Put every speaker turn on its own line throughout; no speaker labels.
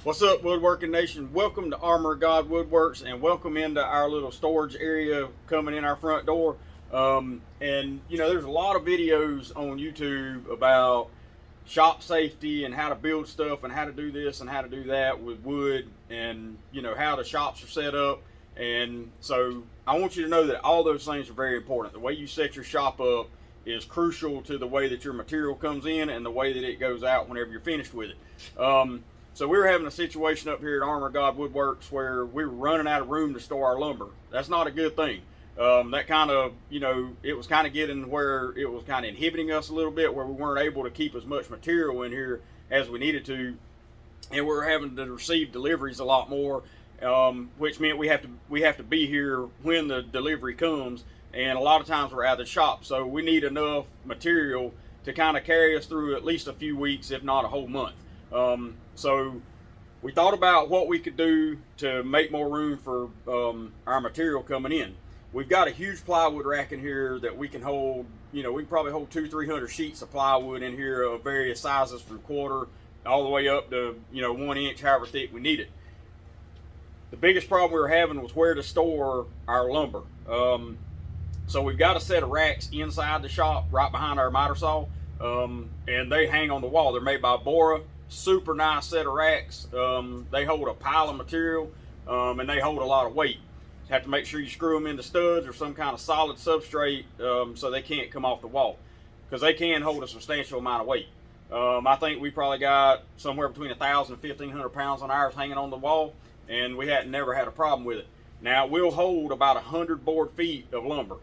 What's up, Woodworking Nation? Welcome to Armor of God Woodworks, and welcome into our little storage area coming in our front door. There's a lot of videos on YouTube about shop safety and how to build stuff and how to do this and how to do that with wood, and how the shops are set up. And so I want you to know that all those things are very important. The way you set your shop up is crucial to the way that your material comes in and the way that it goes out whenever you're finished with it. So we were having a situation up here at Armor of God Woodworks where we were running out of room to store our lumber. That's not a good thing. That kind of, it was kind of getting where it was kind of inhibiting us a little bit, where we weren't able to keep as much material in here as we needed to, and we were having to receive deliveries a lot more, which meant we have to be here when the delivery comes, and a lot of times we're out of the shop, so we need enough material to kind of carry us through at least a few weeks, if not a whole month. So we thought about what we could do to make more room for our material coming in. We've got a huge plywood rack in here that we can hold, we can probably hold 200-300 sheets of plywood in here of various sizes, from quarter all the way up to 1 inch, however thick we need it. The biggest problem we were having was where to store our lumber. So we've got a set of racks inside the shop right behind our miter saw, and they hang on the wall. They're made by Bora. Super nice set of racks. They hold a pile of material, and they hold a lot of weight. You have to make sure you screw them into studs or some kind of solid substrate, so they can't come off the wall, because they can hold a substantial amount of weight. I think we probably got somewhere between 1,000 and 1,500 pounds on ours hanging on the wall, and we had never had a problem with it. Now, we'll hold about 100 board feet of lumber.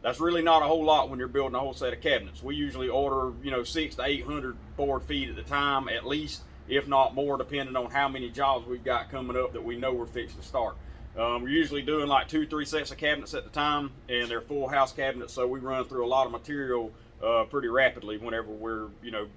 That's really not a whole lot when you're building a whole set of cabinets. We usually order, 600 to 800 board feet at a time, at least, if not more, depending on how many jobs we've got coming up that we know we're fixing to start. We're usually doing like 2-3 sets of cabinets at the time, and they're full house cabinets, so we run through a lot of material pretty rapidly whenever we're,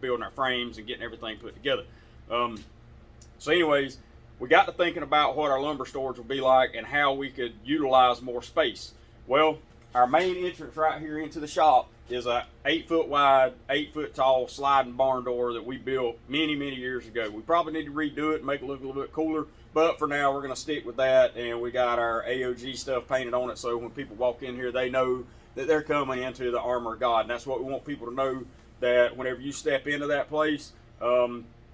building our frames and getting everything put together. So anyways, we got to thinking about what our lumber storage would be like and how we could utilize more space. Well, our main entrance right here into the shop is a 8-foot wide, 8-foot tall sliding barn door that we built many years ago. We probably need to redo it and make it look a little bit cooler, but for now we're going to stick with that, and we got our AOG stuff painted on it, so when people walk in here, they know that they're coming into the Armor of God. And that's what we want people to know, that whenever you step into that place,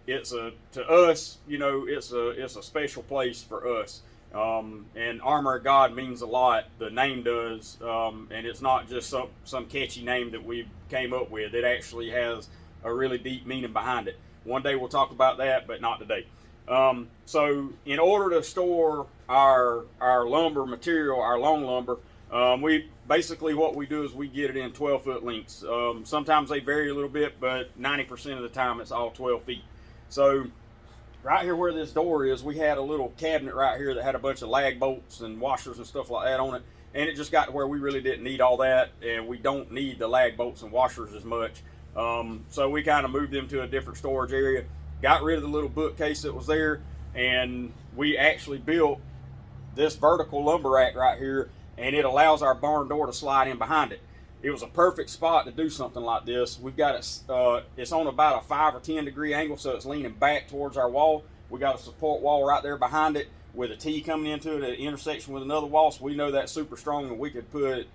it's a special place for us. And Armor of God means a lot. The name does, and it's not just some catchy name that we came up with. It actually has a really deep meaning behind it. One day we'll talk about that, but not today. So in order to store our lumber material, our long lumber, what we do is we get it in 12-foot lengths. Sometimes they vary a little bit, but 90% of the time it's all 12 feet. So right here where this door is, we had a little cabinet right here that had a bunch of lag bolts and washers and stuff like that on it, and it just got to where we really didn't need all that, and we don't need the lag bolts and washers as much. So we kind of moved them to a different storage area, got rid of the little bookcase that was there, and we actually built this vertical lumber rack right here, and it allows our barn door to slide in behind it. It was a perfect spot to do something like this. We've got it, it's on about a 5 or 10 degree angle, so it's leaning back towards our wall. We got a support wall right there behind it with a T coming into it at an intersection with another wall, so we know that's super strong, and we could put,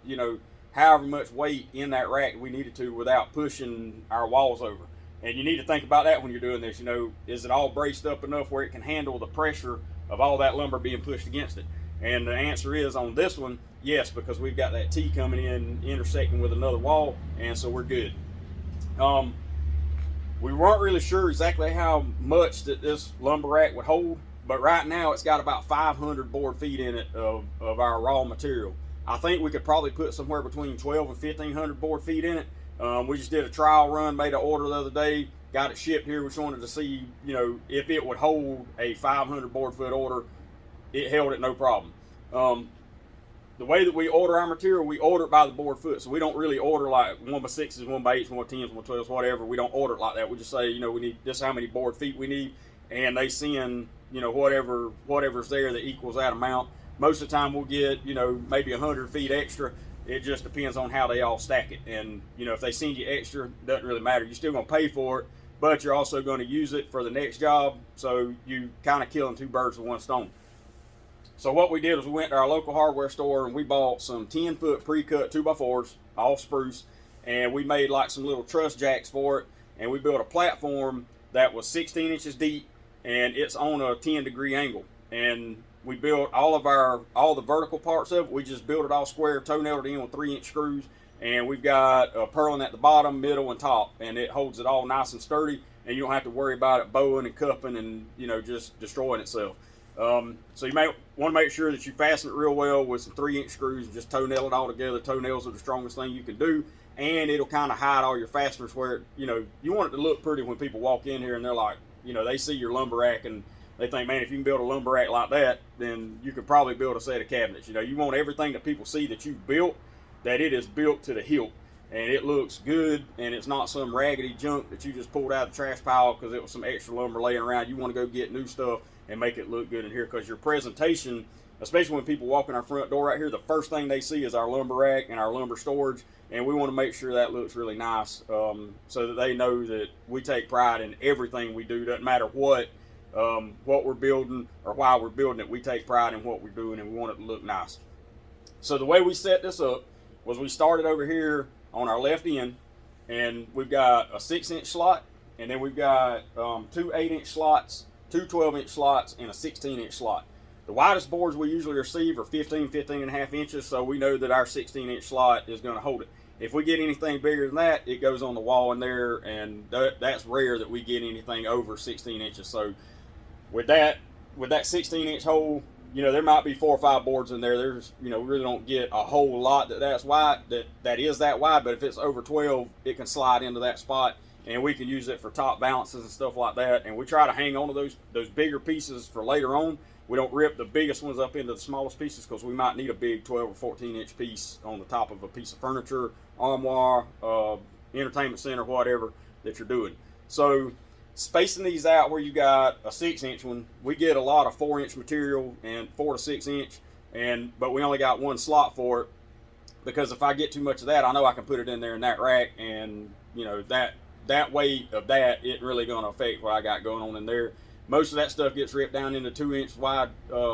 however much weight in that rack we needed to without pushing our walls over. And you need to think about that when you're doing this. Is it all braced up enough where it can handle the pressure of all that lumber being pushed against it? And the answer is, on this one, yes, because we've got that T coming in, intersecting with another wall, and so we're good. We weren't really sure exactly how much that this lumber rack would hold, but right now it's got about 500 board feet in it of our raw material. I think we could probably put somewhere between 12 and 1,500 board feet in it. We just did a trial run, made an order the other day, got it shipped here. We just wanted to see, if it would hold a 500 board foot order. It held it no problem. The way that we order our material, we order it by the board foot. So we don't really order like 1x6s, 1x8s, 1x10s, 1x12s, whatever. We don't order it like that. We just say, we need this, how many board feet we need, and they send, whatever's there that equals that amount. Most of the time we'll get, maybe 100 feet extra. It just depends on how they all stack it. And, if they send you extra, it doesn't really matter. You're still going to pay for it, but you're also going to use it for the next job. So you kind of killing 2 birds with 1 stone. So what we did was we went to our local hardware store and we bought some 10-foot pre-cut 2x4s, all spruce, and we made like some little truss jacks for it, and we built a platform that was 16 inches deep, and it's on a 10-degree angle. And we built all the vertical parts of it. We just built it all square, toe-nailed it in with 3-inch screws, and we've got a purlin at the bottom, middle, and top, and it holds it all nice and sturdy, and you don't have to worry about it bowing and cupping and, you know, just destroying itself. So you may want to make sure that you fasten it real well with some 3-inch screws and just toe-nail it all together. Toe-nails are the strongest thing you can do, and it'll kind of hide all your fasteners where, you know, you want it to look pretty when people walk in here and they're like, you know, they see your lumber rack and they think, man, if you can build a lumber rack like that, then you could probably build a set of cabinets. You know, you want everything that people see that you've built, that it is built to the hilt, and it looks good, and it's not some raggedy junk that you just pulled out of the trash pile because it was some extra lumber laying around. You want to go get new stuff and make it look good in here, because your presentation, especially when people walk in our front door right here, the first thing they see is our lumber rack and our lumber storage, and we want to make sure that looks really nice, so that they know that we take pride in everything we do. Doesn't matter what we're building or why we're building it, we take pride in what we're doing, and we want it to look nice. So the way we set this up was we started over here on our left end, and we've got a 6-inch slot, and then we've got 2 8-inch slots, 2 12-inch slots, and a 16-inch slot. The widest boards we usually receive are 15 and a half inches, so we know that our 16-inch slot is going to hold it. If we get anything bigger than that, it goes on the wall in there, and that's rare that we get anything over 16 inches. So with that 16-inch hole, you know, there might be 4 or 5 boards in there. There's, you know, we really don't get a whole lot that's wide, that is that wide, but if it's over 12, it can slide into that spot, and we can use it for top balances and stuff like that. And we try to hang on to those bigger pieces for later on. We don't rip the biggest ones up into the smallest pieces, because we might need a big 12 or 14-inch piece on the top of a piece of furniture, armoire, entertainment center, whatever that you're doing. So spacing these out where you got a 6-inch one, we get a lot of 4-inch material and 4 to 6 inch, but we only got 1 slot for it, because if I get too much of that, I know I can put it in there in that rack, and you know, that weight of that isn't really going to affect what I got going on in there. Most of that stuff gets ripped down into 2-inch wide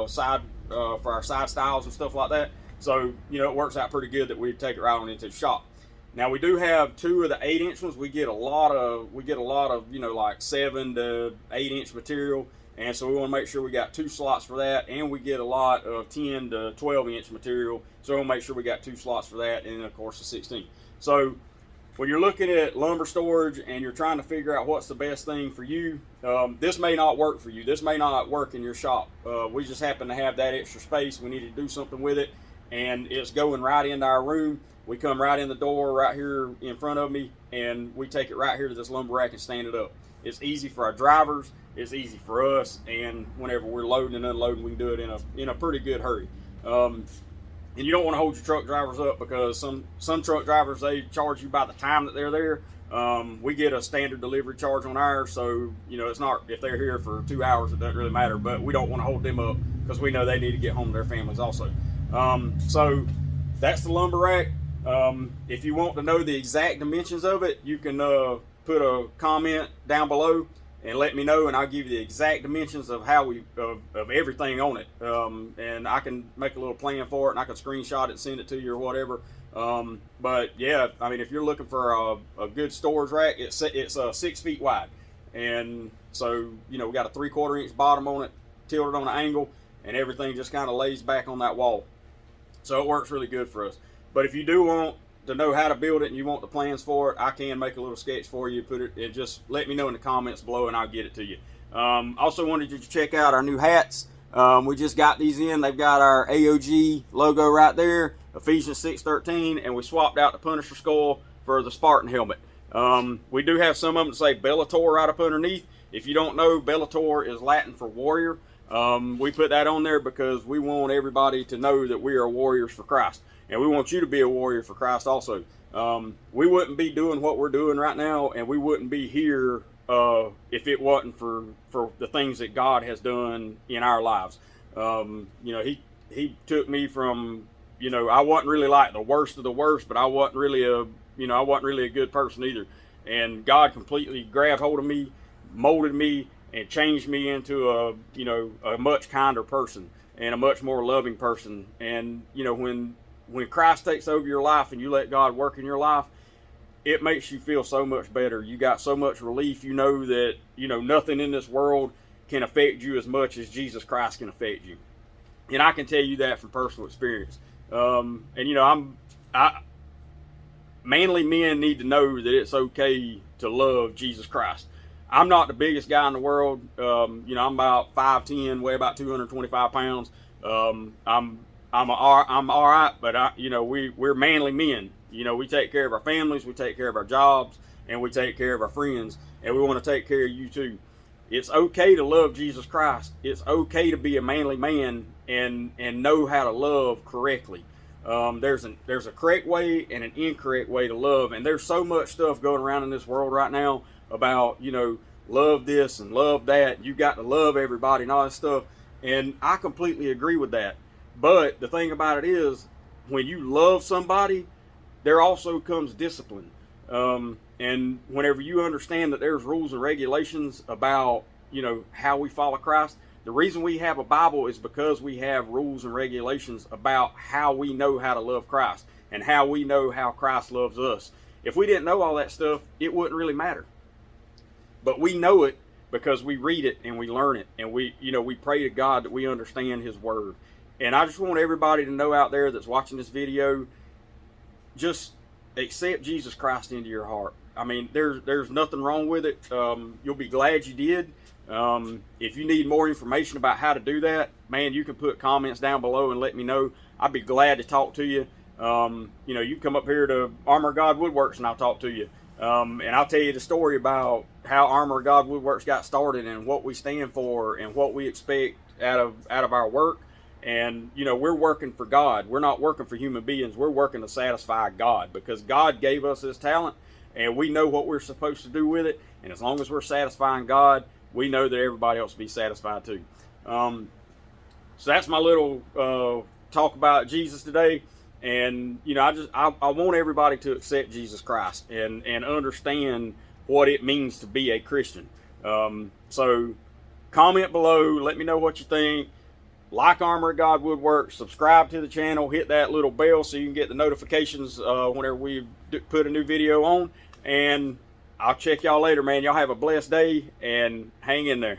side for our side stiles and stuff like that. So, you know, it works out pretty good that we take it right on into the shop. Now we do have 2 of the 8-inch ones. We get a lot of, you know, like 7 to 8-inch material, and so we want to make sure we got 2 slots for that, and we get a lot of 10 to 12-inch material. So we'll make sure we got 2 slots for that, and then of course the 16. So when you're looking at lumber storage and you're trying to figure out what's the best thing for you, this may not work for you. This may not work in your shop. We just happen to have that extra space. We need to do something with it, and it's going right into our room. We come right in the door right here in front of me, and we take it right here to this lumber rack and stand it up. It's easy for our drivers. It's easy for us, and whenever we're loading and unloading, we can do it in a pretty good hurry. And you don't want to hold your truck drivers up, because some truck drivers, they charge you by the time that they're there. We get a standard delivery charge on ours, so you know, it's not, if they're here for 2 hours, it doesn't really matter, but we don't want to hold them up because we know they need to get home to their families also. So that's the lumber rack. If you want to know the exact dimensions of it, you can put a comment down below and let me know, and I'll give you the exact dimensions of how of everything on it. And I can make a little plan for it, and I can screenshot it and send it to you or whatever. But yeah, I mean, if you're looking for a good storage rack, it's 6 feet wide, and so you know, we got a 3/4 inch bottom on it, tilted on an angle, and everything just kind of lays back on that wall. So it works really good for us. But if you do want to know how to build it and you want the plans for it, I can make a little sketch for you, put it, and just let me know in the comments below and I'll get it to you. Also wanted you to check out our new hats. We just got these in. They've got our AOG logo right there, Ephesians 6:13, and we swapped out the Punisher skull for the Spartan helmet. We do have some of them that say Bellator right up underneath. If you don't know, Bellator is Latin for warrior. We put that on there because we want everybody to know that we are warriors for Christ. And we want you to be a warrior for Christ also. We wouldn't be doing what we're doing right now, and we wouldn't be here if it wasn't for the things that God has done in our lives. You know, he took me from, you know, I wasn't really like the worst of the worst, but I wasn't really a good person either. and God completely grabbed hold of me, molded me, and changed me into a much kinder person and a much more loving person. And when Christ takes over your life and you let God work in your life, it makes you feel so much better. You got so much relief. You know that nothing in this world can affect you as much as Jesus Christ can affect you. And I can tell you that from personal experience. Manly men need to know that it's okay to love Jesus Christ. I'm not the biggest guy in the world. I'm about 5'10", weigh about 225 pounds. I'm all right, but we're manly men. We take care of our families, we take care of our jobs, and we take care of our friends, and we want to take care of you too. It's okay to love Jesus Christ. It's okay to be a manly man and know how to love correctly. There's a correct way and an incorrect way to love, and there's so much stuff going around in this world right now about love this and love that. You got to love everybody and all that stuff, and I completely agree with that. But the thing about it is, when you love somebody, there also comes discipline. And whenever you understand that there's rules and regulations about how we follow Christ, the reason we have a Bible is because we have rules and regulations about how we know how to love Christ and how we know how Christ loves us. If we didn't know all that stuff, it wouldn't really matter. But we know it because we read it and we learn it, and we pray to God that we understand His Word. And I just want everybody to know out there that's watching this video, just accept Jesus Christ into your heart. I mean, there's nothing wrong with it. You'll be glad you did. If you need more information about how to do that, man, you can put comments down below and let me know. I'd be glad to talk to you. You come up here to Armor God Woodworks and I'll talk to you. And I'll tell you the story about how Armor God Woodworks got started and what we stand for and what we expect out of our work. And we're working for God. We're not working for human beings. We're working to satisfy God, because God gave us this talent and we know what we're supposed to do with it. And as long as we're satisfying God, we know that everybody else will be satisfied too. So that's my little talk about Jesus today. And I want everybody to accept Jesus Christ and understand what it means to be a Christian. So comment below, let me know what you think. Like Armor God Woodworks, subscribe to the channel, hit that little bell so you can get the notifications whenever we put a new video on. And I'll check y'all later, man. Y'all have a blessed day and hang in there.